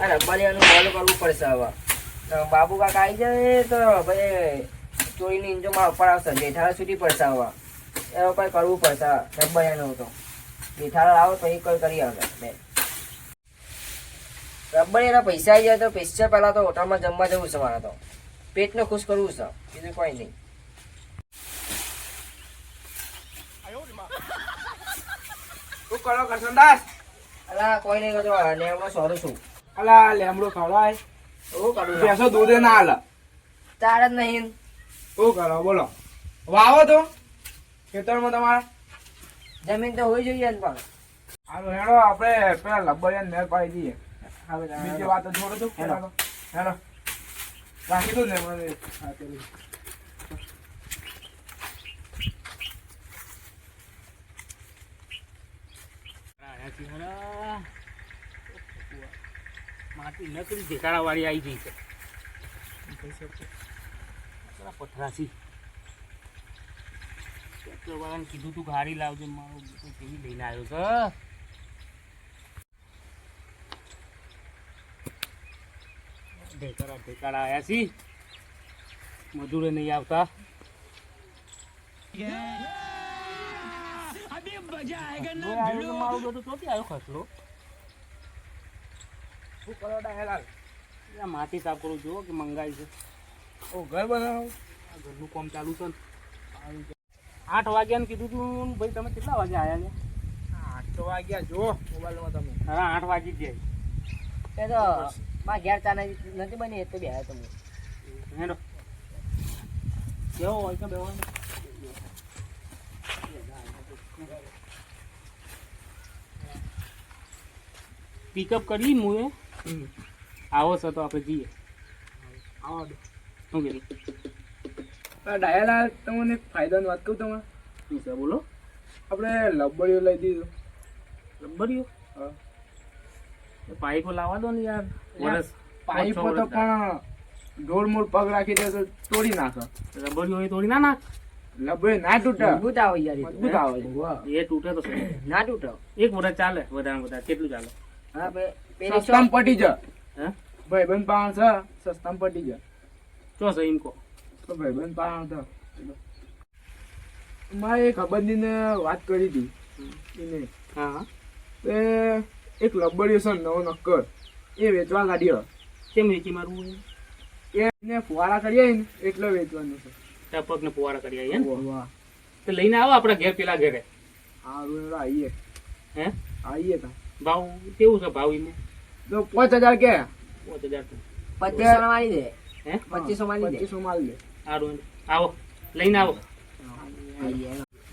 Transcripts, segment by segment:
આ રબારીયાનું બોલ કરવું પડશે હવે. તો બાબુ કાકા આવી જાય તો ભાઈ ચોરીની ઇંજોમાં ઉપર આવશે. જેઠાલાલ છૂટી પડશે હવે. એવું કંઈ કરવું પડશે રબારીયાનું તો. જેઠાલાલ આવો તો એ કોઈ કરી આવે બે રબારીયાના પૈસા આવી જાય તો પૈસા પહેલાં તો હોટલમાં જમવા જવું છે મારે તો. પેટને ખુશ કરવું છે બીજું કોઈ નહીં. શું કરો કરશનદાસ? અલા કોઈ નહીં કરતો લેમડો સોરું છું. અલા લેમડો ખવડાય શું કરું પેસો દૂધે ના હાલે. ચાર જ નહીં. શું કરો બોલો? વાવો તો ખેતરમાં તમારે જમીન તો હોવી જોઈએ ને પણ. હાલો હેડો આપણે પેલા લબ્બરિયાને મેર પાડી દઈએ. બીજી વાત છોડો તો હેડો હેડો રાખી દઉં ને મને હા કરી માટી નકરી ઢેકાળા વાળી આવી ગઈ છે. પથરાસી વાળાને કીધું તું ગાડી લાવજો. મારું કેવી લઈને આવ્યો છે. ઢેકાળા આવ્યા છી. મજૂરે નહીં આવતા. મારું બધું ચોથી આવ્યો ખસલો. શું કરો ડાહેલાલ? માટી સાફ કરું જુઓ કે મંગાવી છે. ઓ ઘર બનાવો? આ ઘરનું કામ ચાલુ છે ને. 8 વાગ્યાને કીધું તું ભાઈ. તમે કેટલા વાગે આવ્યા છે? 8 વાગ્યા જો મોબાઈલમાં તમે. હા 8 વાગી જ એ તો મારા ઘેર ચા નથી બની એ તો બે આવ્યા તમે. હેડો કેવો હોય કે બેવો પિકઅપ કરી હું એ આવો છો તો આપણે જઈએ. આવો શું કીધું? ડાહેલાલ તમને ફાયદાની વાત કહું તમારે. શું છે બોલો? આપણે લબ્બડીઓ લઈ દીધું. રબડીઓ? હા પાઇપો લાવવા દો ને યાર. વરસ પાઇપો તો પણ ઢોળ મૂળ પગ રાખી દે તો તોડી નાખો. રબડીઓ એ તોડી ના નાખ. લબ્બડી ના તૂટે. મજબૂત આવે યાર એ તો. મજબૂત આવે. એ તૂટે તો ના તૂટે. એક વર્ષ ચાલે વધારે વધારે. કેટલું ચાલે? હા પેલી સસ્તામાં પટી જા. હે ભાઈબંધ પાસે છે સસ્તામાં પટી જા. ચો છે એમ કહો. તો ભાઈબંધ પાસે મારે એક અબંધીને વાત કરી હતી એને. હા હા તે એક લબ્બડીઓ છે નવો નક્કર એ વેચવા કાઢ્યો. કેમ વેચી મારવું? એને ફુવારા કરીએ ને એટલે વેચવાનું છે. ત્યાં પગને પુવારા કરી આવીએ ને. વાહ તો લઈને આવો આપણા ઘેર પેલા ઘરે. સારું આવીએ. હે આવીએ તા. ભાવ કેવું છે ભાવ એમાં? તો 5000 કે 5000 2500 મારી દે. હે 2500 મારી દે. 2500 માલ દે. સારું આવો લઈને આવો.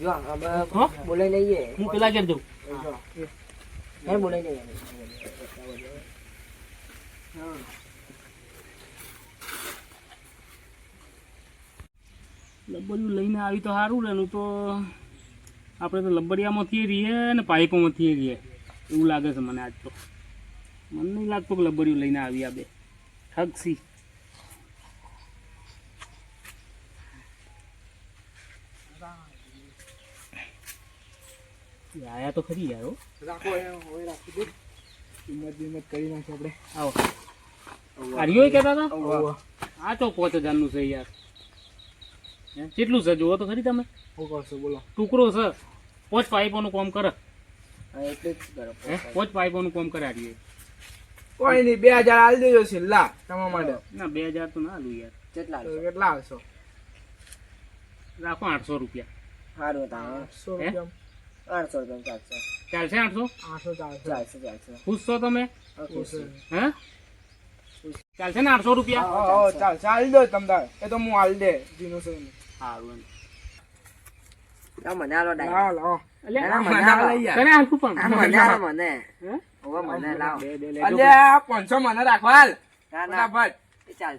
જો હવે હો? બોલાઈ લઈએ. હું પેલા ઘેર જઉં. હે બોલાઈ લઈએ. લબ્બડિયું લઈને આવી તો સારું ને. તો આપણે તો લબ્બડિયામાંથી રહીએ ને પાઇપોમાંથી રહીએ એવું લાગે છે મને આજ તો. મને નહીં લાગતું કે લબ્બડિયું લઈને આવી આ બે ઠગસી. આયા તો ખરી યાર. રાખો હવે રાખી દે. કિંમત કરી નાખી આપણે. આવો આર્યો કહેતા હતા આ તો 5000 છે યાર. કેટલું છે જુઓ તો ખરી તમે. શું કરશો બોલો? ટુકડો છે. 5 પાઇપોનું કામ કરે. એટલે જ કરો. 5 પાઇપોનું કામ કરે આર્યો. કોઈ નહીં 2000 આલી દેજો છેલ્લા તમારા માટે. ના 2000 તો ના લઉં યાર. કેટલા તો કેટલા આવશો? રાખો 800 રૂપિયા. સારું તા 800 રૂપિયા. 800 રૂપિયા ચાલશે 800? 800 ચાલશે. ખુશ છો તમે? ચાલશે. હે ચાલશે ને 800 રૂપિયા? હા ચાલશે આલી દો તમતાર. એ તો હું આલી દે જીનું છે એને. સારું મને આલો ડાય. લાવ લાવ. ના, મને મને આલો. લઈ યાર. તને આલતું પણ મને આલો મને. હે? ઓવા મને લાવ. અલ્યા 500 મને રાખવાલ. ના ના ફટાફટ. એ ચાલ.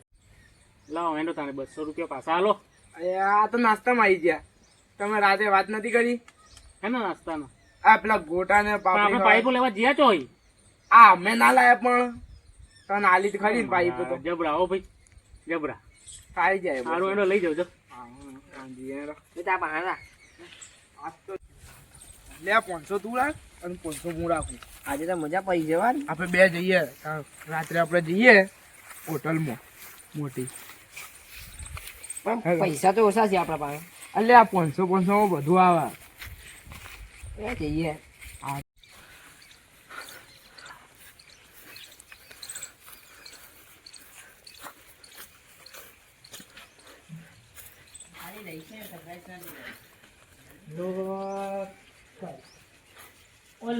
લાવો એનો તારે 200 રૂપિયા પાછા હાલો. અલ્યા આ તો નાસ્તામાં આવી ગયા. તમે રાતે વાત નથી કરી? હે ને નાસ્તાનો આ પેલા ગોટા ને પણ આપણે પાપડી પાઇપો લેવા જ્યાં તો હોય. આ અમે ના લાયા પણ તને આલી તો ખરી ને પાઇપ તો જબરા હો ભાઈ જબરા. ખાઈ જાય. સારું એનો લઈ જાવ. એ તા પાણા. લે 500 તું રાખ. અને 500 હું રાખું. આજે તો મજા પડી જવાની. આપણે બે જઈએ રાત્રે આપણે જઈએ હોટલમાં મોટી. પણ પૈસા તો ઓછા છે આપણા પાસે. એટલે આ 500 માં બધું આવે. એ જઈએ.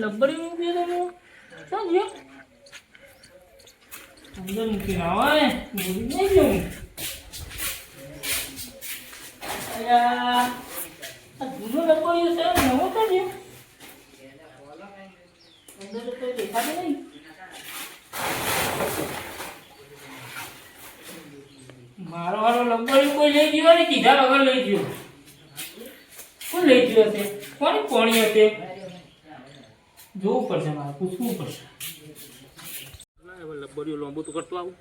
લબ્બડી મૂકી દો શું ગયો અંદર મૂકીને આવે નહીં ગયું આ જૂનો લબ્બડી છે નવો તો ગયો અંદર તો કોઈ દેખાતું નહીં. મારો હારો લબ્બડી કોઈ લઈ ગયો ને કીધા વગર લઈ ગયો. કોણ લઈ ગયો હશે? કોની કોણી હશે? જોવું પડશે, મારે પૂછવું પડશે. લબ્બડીઓ લાંબુ તો કરતો આવું.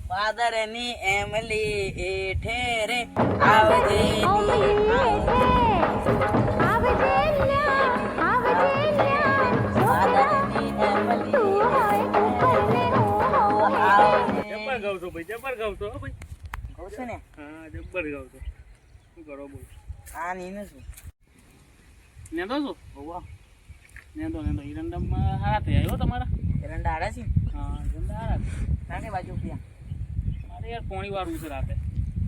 ફાધર ની એમલી એ ઠેરે આવજે જબ્બર ગાવ છો ભાઈ, જબ્બર ગાવ છો ભાઈ. કહું છું ને. હા જબ્બર ગાવ છો. શું કરો બોલ? આ નીને શું નેદો છો? નેદો ઈરંડામાં હારા થયા હો તમારા. એરંડા આડા છે. હા ઈરંડા હારા થયા. નાની બાજુ ક્યાં અરે યાર પોણી વાળું છે રાતે.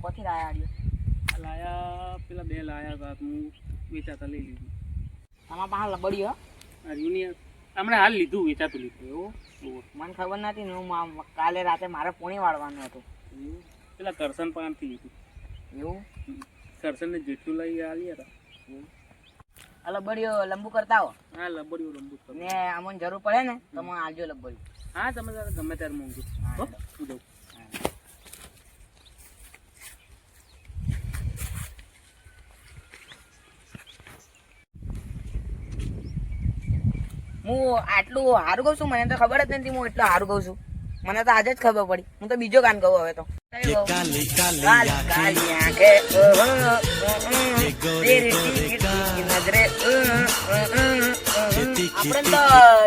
કોથી લાયા આડ્યો? લાયા પેલા 2 લાયા હતા, હું વેચાતા લઈ લીધું. તમારા પાસે લબડી હો. આ યુનિયન હમણાં હાલ લીધું, વેચાતું લીધું. એવું મને ખબર નથી ને. હું કાલે રાતે મારે પોણી વાળવાનું હતું. પેલા કરશન પાનથી લીધું. એવું કરશનને જેટલું લઈ આવીએ હતા. આ લબડીઓ લંબુ કરતા હો હા લબડીઓ લંબુ કરો ને અમને જરૂર પડે ને તો મને આલજો લબડી. હા તમે ગમે ત્યારે માંગજો. હો હું દઉં. હું આટલું સારું કહું છું, મને તો ખબર જ નથી હું એટલું સારું કહું છું. મને તો આજે જ ખબર પડી. હું તો બીજો ગાન કહું હવે તો. કાલી કાલી આંખે તેરી ટીકી ટીકી નજરે. આપણે તો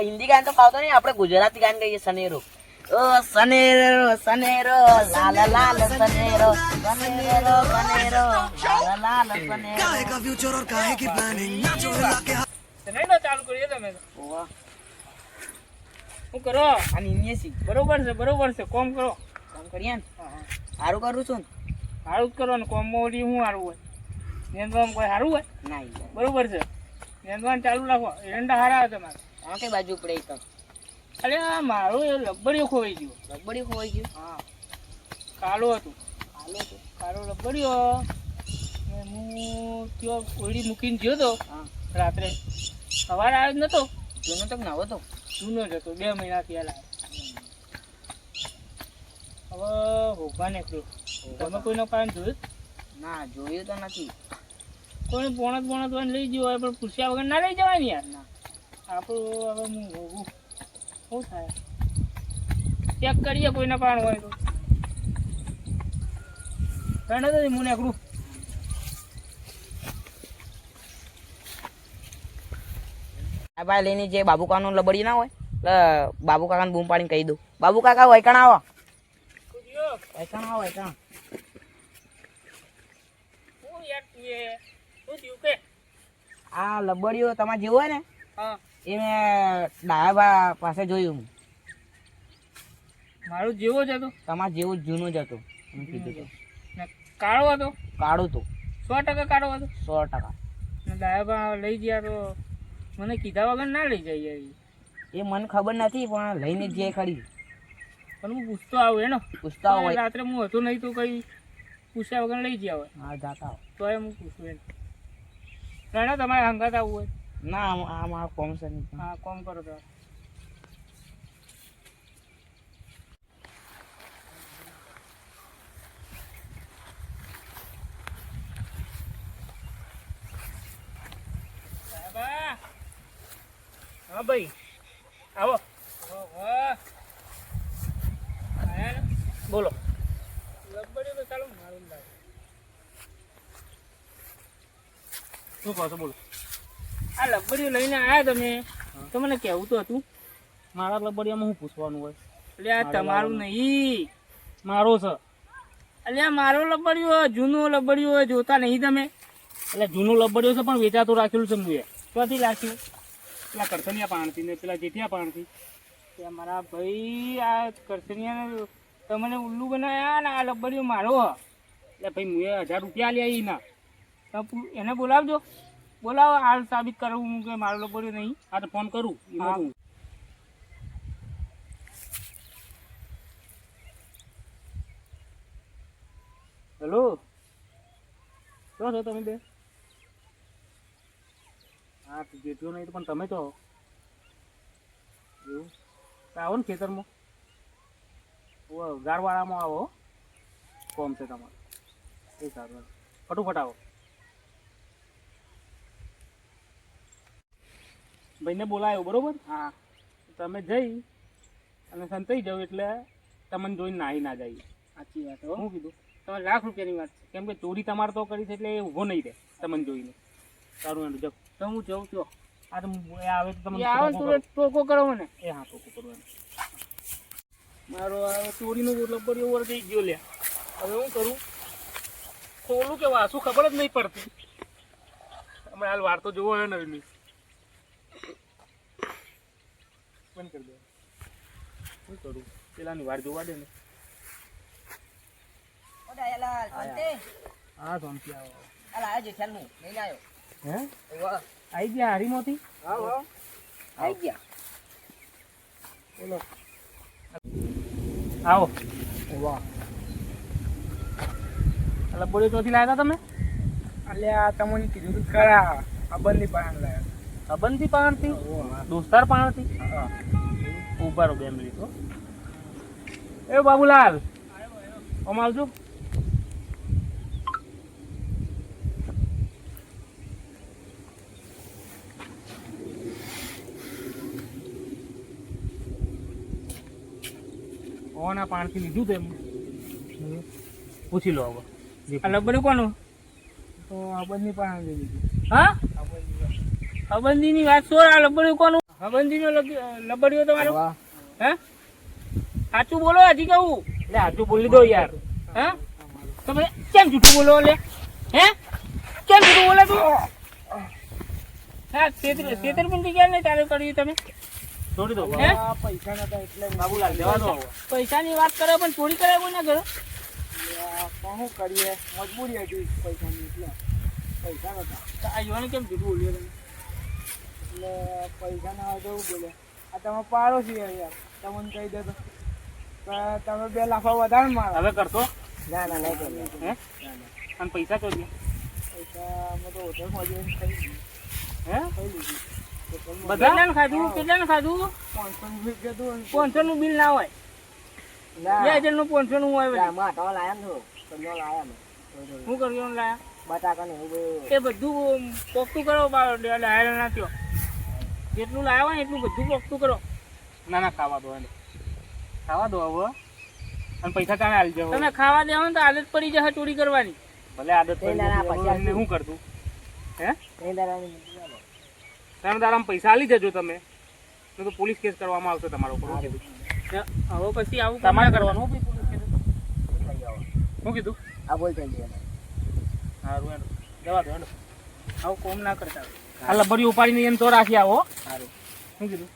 હિન્દી ગાન તો ખાવતો નહીં, આપણે ગુજરાતી ગાન કહીએ. સનેરો ઓ સનેરો સનેરો લાલ લાલ સનેરો સનેરો સનેરો લાલ લાલ સનેરો. નહીં ના ચાલુ કરીએ તમે તો. શું કરો? અને ઇન્ડિયસી બરોબર છે, બરોબર છે. કોમ કરો. કામ કરીએ ને સારું કરું છું ને. સારું જ કરો ને. કોમમાં ઓલી શું સારું હોય? નેંદવામાં કોઈ સારું હોય? ના બરોબર છે. નેંદવાનું ચાલુ રાખો. એરંડા સારા હોય તમારે. આ કઈ બાજુ પડે તો અરે આ મારું એ લબ્બડીઓ ખોવાઈ ગયું. લબડી ખોવાઈ ગયું. હા કાળું હતું. કાળો લબ્બડીઓ ને હું ત્યાં ઓળી મૂકીને ગયો તો હા રાત્રે. સવારે આવ્યો જ નતો. જૂનો તો નવો તો. જૂનો જ હતો, 2 મહિના થયા લાગે. હવે હોભા નીકળ્યો. તમે કોઈનો કામ જોયું? ના જોયું તો નથી. કોઈ પોણત વાન લઈ ગયો હોય પણ પૂછ્યા વગર ના લઈ જવાય ને યાર. ના આપણું હવે હું હોવું શું થાય? ચેક કરીએ કોઈના પાણ હોય તો. કાંઈ નથી હું નીકળું. આ ભાઈ લઈને જે બાબુ કાકાનું લબડી ના હોય એટલે બાબુ કાકાને બૂમ પાડીને કહી દઉં, બાબુ કાકા વૈકણ આવો. વૈકણ આવો વૈકણ. આ લબડીઓ તમારે જેવું હોય ને એ મેં ડાયાબા પાસે જોયું. મારું જેવો જ હતો. તમારે જેવું જૂનું જ હતું. એમ કીધું તો. ને કાળો હતો. કાળું હતું 100% કાળો હતો. 100%. ને ડાયાબા લઈ ગયા તો મને કીધા વગર ના લઈ જાય યાર. એ મને ખબર નથી પણ લઈને જે ખરી. પણ હું પૂછતો આવું એનો. પૂછતા હોય રાત્રે હું હતું નહીં તો કઈ પૂછ્યા વગર લઈ ગયા હોય. હા જાતા હોય તો એમ હું પૂછું એને. ના તમારે હંગાત આવવું હોય. ના આ મારો કોમ છે નહીં. હા કોમ કરો તો. હા ભાઈ આવો. બોલો લબડીઓ તો ચાલો મારું લાગે શું કહો છો બોલો આ લબડીઓ લઈને આવ્યા તમે તો મને કહેવું તો હતું મારા લબડિયામાં શું પૂછવાનું હોય એટલે આ તમારું નહીં મારો છે એટલે આ મારો લબડિયો જૂનો લબડિયો જોતા નહીં તમે એટલે જૂનો લબડિયો છે પણ વેચાતો રાખેલું છે મુએ ક્યાંથી રાખ્યું પેલા કરસનિયા પાણથી ને પેલા જેઠિયા પાણથી ત્યાં મારા ભાઈ આ કરસનિયાને તમને ઉલ્લુ બનાવ્યા ને આ લબડિયો મારો એટલે ભાઈ મુએ 1000 રૂપિયા લે ના એને બોલાવજો બોલાવો હાલ સાબિત કરવું કે મારો લબડિયો નહીં આ તો ફોન કરું એમાં હેલો શું છો તમે બે હા જેટ્યો નહીં પણ તમે તો એવું આવો ને ખેતરમાં ગારવાળામાં આવો કોમ છે તમારે એ સારું ફટાફટ આવો ભાઈને બોલાયો બરોબર હા તમે જઈ અને સંતાઈ જાવ એટલે તમને જોઈને નાહી ના જાય સાચી વાત હું કીધું તમારે ₹1,00,000 ની વાત છે કેમ કે ચોરી તમારે તો કરી છે એટલે એ ઊભો નહીં રહે તમને જોઈને સારું એનું જાવ તો હું જાઉં છું આ તો આવે તો તમે આવે તો ટોકો કરો ને એ હા ટોકો કરવાનો મારો આ ચોરીનો લબડિયો ઓવર થઈ ગયો લે હવે હું કરું ખોલું કે વાસું ખબર જ નહીં પડતી અમે હાલ વાર તો જોવો હોય નવી બંધ કરી દે શું કરું પેલાની વાર જોવા દે ને હા શાંતિ આવો હે આઈ ગયા હારીમાંથી આવી ગયા બોલો આવો વાહ લબોડી ચોથી લાવ્યા હતા તમે એટલે આ તમને કીધું તું ખરા આ બંધી પાણ લાયા અબંધી પાણથી દોસ્તાર પાણથી હા ઉભા રહો 2 મિનિટ હો એ બાબુલાલ આમ આવજો ઓના પાણથી લીધું તેમ પૂછી લો હવે આ લબડ્યું કોનું તો આ બંધી પાણ લઈ લીધું હા આ બંધી હબંધીની વાત છોડ આ લબડ્યું કોનું હબંધીનો લબડ્યો તમારો હે સાચું બોલો હજી કહું એટલે સાચું બોલી દો યાર હે તમે કેમ જૂઠું બોલો લે હે કેમ જૂઠું બોલે તું હા છેતરપિંડી ક્યાં નહીં ચાલુ કર્યું તમે છોડી દો હે આ પૈસા નતા એટલે બાબુલાલ જવા દો પૈસાની વાત કરો પણ ચોરી કરાય કોઈ ના કરો શું કરીએ મજબૂરી હતી પૈસાની એટલે પૈસા નતા આ યુવાને કેમ જૂઠું બોલ્યો તમે એટલે પૈસા ના હોય તો એવું બોલે આ તમે પાડો છો યાર તમને કહી દે તો તમે 2 લાફા વધારે મારો હવે કરતો ના ના નહીં કરીએ હે અને પૈસા ચોરી પૈસા અમે તો હોટલમાં જઈને ખાઈ લીધું હે ખાઈ લીધું કેટલાને ખાધું કેટલાને ખાધું 500 રૂપિયા 500 નું બિલ ના હોય ના 2000 નું 500 નું હોય વળી. આમાં તો લાયા ને કંજો લાયા મેં શું કર્યું લાયા બટાકા ને એવું બધું એ બધું પોખતું કરો લાયા ના થયો જેટલું લાયા હોય ને એટલું બધું પોખતું કરો ના ના ખાવા દો એને ખાવા દો હવે અને પૈસા ચાલે હાલ જાવ તમે ખાવા દેવો ને તો આદત પડી જશે ચોરી કરવાની ભલે આદત પડી ના, ના, પછી જાય શું કરતું હે નહીં દાડાની મૂકી આલો. તમે તારા પૈસા આલી જજો તમે નહીં તો પોલીસ કેસ કરવામાં આવશે તમારા ઉપર હવે પછી આવું તમારે કરવાનું પોલીસ કેસ લઈ આવો. શું કીધું આ બોલ થઈ ગયો સારું હેડો જવા દો હેડો આવું કોમ ના કરતા આ લબડી ઉપાડીને એમ તો રાખી આવો સારું શું કીધું